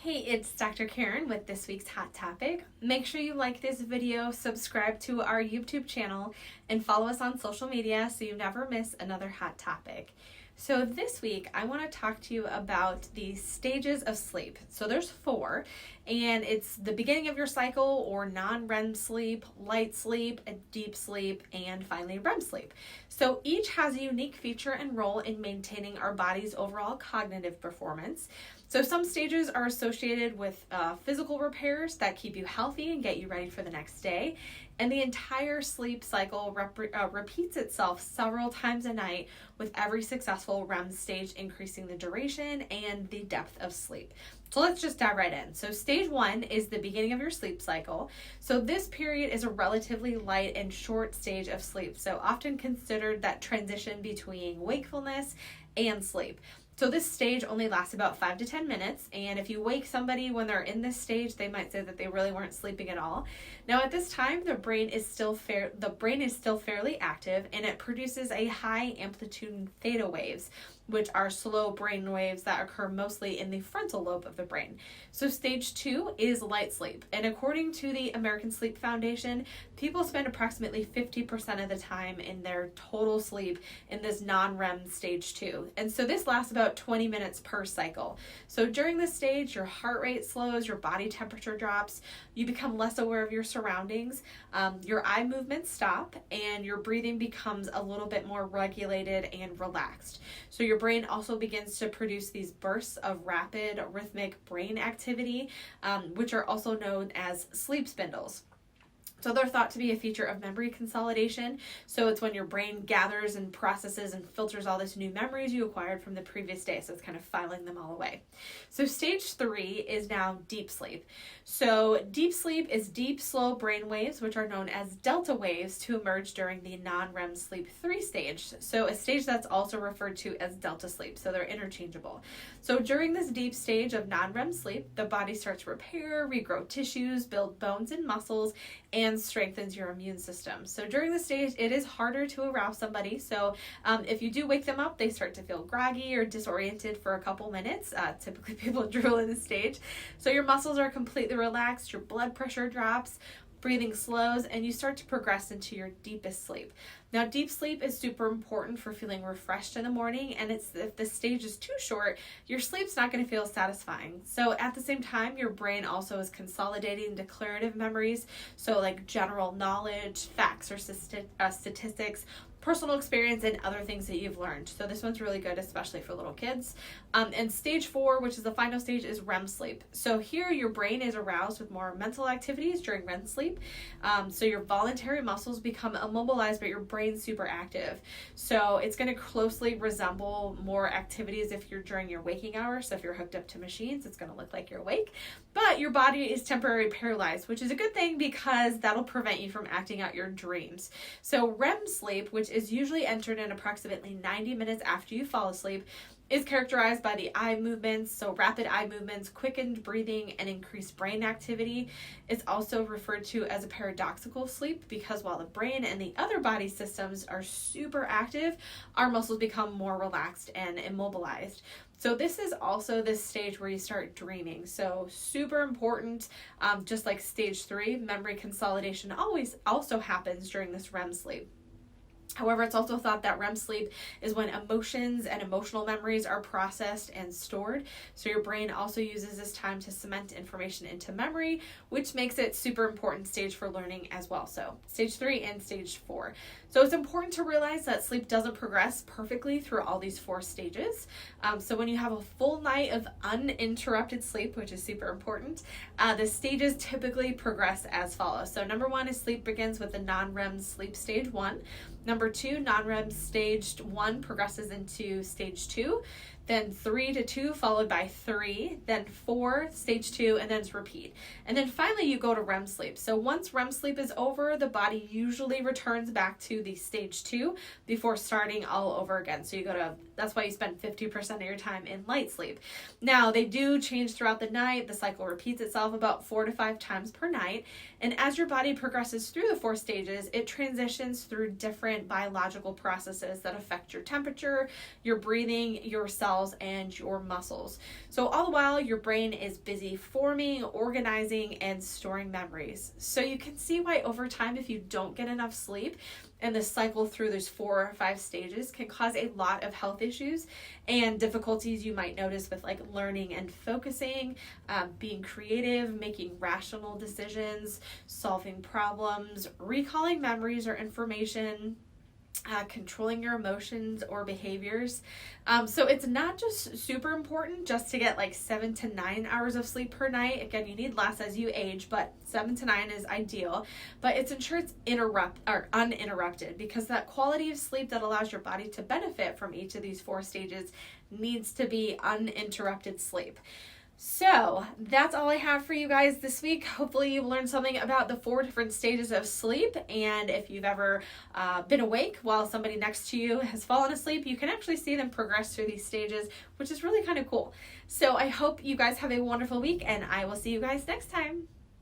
Hey, it's Dr. Karen with this week's Hot Topic. Make sure you like this video, subscribe to our YouTube channel, and follow us on social media so you never miss another hot topic. So this week, I want to talk to you about the stages of sleep. So there's 4, and it's the beginning of your cycle or non-REM sleep, light sleep, a deep sleep, and finally REM sleep. So each has a unique feature and role in maintaining our body's overall cognitive performance. So some stages are associated with physical repairs that keep you healthy and get you ready for the next day. And the entire sleep cycle repeats itself several times a night, with every successful REM stage increasing the duration and the depth of sleep. So let's just dive right in. So stage 1 is the beginning of your sleep cycle. So this period is a relatively light and short stage of sleep, so often considered that transition between wakefulness and sleep. So this stage only lasts about 5 to 10 minutes, and if you wake somebody when they're in this stage, they might say that they really weren't sleeping at all. Now at this time, the brain is still fairly active, and it produces a high amplitude theta waves, which are slow brain waves that occur mostly in the frontal lobe of the brain. So stage 2 is light sleep, and according to the American Sleep Foundation, people spend approximately 50% of the time in their total sleep in this non-REM stage 2. And so this lasts about 20 minutes per cycle. So during this stage, your heart rate slows, your body temperature drops, you become less aware of your surroundings, your eye movements stop, and your breathing becomes a little bit more regulated and relaxed. So your brain also begins to produce these bursts of rapid rhythmic brain activity, which are also known as sleep spindles. So they're thought to be a feature of memory consolidation. So it's when your brain gathers and processes and filters all this new memories you acquired from the previous day. So it's kind of filing them all away. So stage 3 is now deep sleep. So deep sleep is deep, slow brain waves, which are known as delta waves, to emerge during the non-REM sleep 3 stage. So a stage that's also referred to as delta sleep. So they're interchangeable. So during this deep stage of non-REM sleep, the body starts to repair, regrow tissues, build bones and muscles, and strengthens your immune system. So during this stage, it is harder to arouse somebody. So if you do wake them up, they start to feel groggy or disoriented for a couple minutes. Typically people drool in this stage. So your muscles are completely relaxed, your blood pressure drops, breathing slows, and you start to progress into your deepest sleep. Now, deep sleep is super important for feeling refreshed in the morning, and if the stage is too short, your sleep's not going to feel satisfying. So at the same time, your brain also is consolidating declarative memories, so like general knowledge, facts or statistics, personal experience, and other things that you've learned. So this one's really good, especially for little kids. And stage 4, which is the final stage, is REM sleep. So here your brain is aroused with more mental activities during REM sleep. So your voluntary muscles become immobilized, but your brain's super active. So it's going to closely resemble more activities if you're during your waking hours. So if you're hooked up to machines, it's going to look like you're awake. But your body is temporarily paralyzed, which is a good thing because that'll prevent you from acting out your dreams. So REM sleep, which is usually entered in approximately 90 minutes after you fall asleep, is characterized by the eye movements, so rapid eye movements, quickened breathing, and increased brain activity. It's also referred to as a paradoxical sleep because while the brain and the other body systems are super active, our muscles become more relaxed and immobilized. So this is also this stage where you start dreaming. So super important, just like stage 3, memory consolidation always also happens during this REM sleep. However, it's also thought that REM sleep is when emotions and emotional memories are processed and stored. So your brain also uses this time to cement information into memory, which makes it super important stage for learning as well. So stage 3 and stage 4. So it's important to realize that sleep doesn't progress perfectly through all these 4 stages. So when you have a full night of uninterrupted sleep, which is super important, the stages typically progress as follows. So number 1 is sleep begins with the non-REM sleep stage 1. Number 2, non-REM stage 1 progresses into stage 2, then 3 to 2 followed by 3, then 4, stage 2, and then it's repeat. And then finally you go to REM sleep. So once REM sleep is over, the body usually returns back to the stage 2 before starting all over again. So that's why you spend 50% of your time in light sleep. Now, they do change throughout the night. The cycle repeats itself about 4 to 5 times per night. And as your body progresses through the 4 stages, it transitions through different biological processes that affect your temperature, your breathing, your cell cells and your muscles. So all the while, your brain is busy forming, organizing, and storing memories. So you can see why over time, if you don't get enough sleep, and the cycle through those 4 or 5 stages can cause a lot of health issues and difficulties you might notice with like learning and focusing, being creative, making rational decisions, solving problems, recalling memories or information, controlling your emotions or behaviors. So it's not just super important just to get like 7 to 9 hours of sleep per night. Again, you need less as you age, but 7 to 9 is ideal. But it's ensure it's uninterrupted, because that quality of sleep that allows your body to benefit from each of these 4 stages needs to be uninterrupted sleep. So that's all I have for you guys this week. Hopefully you learned something about the 4 different stages of sleep. And if you've ever been awake while somebody next to you has fallen asleep, you can actually see them progress through these stages, which is really kind of cool. So I hope you guys have a wonderful week, and I will see you guys next time.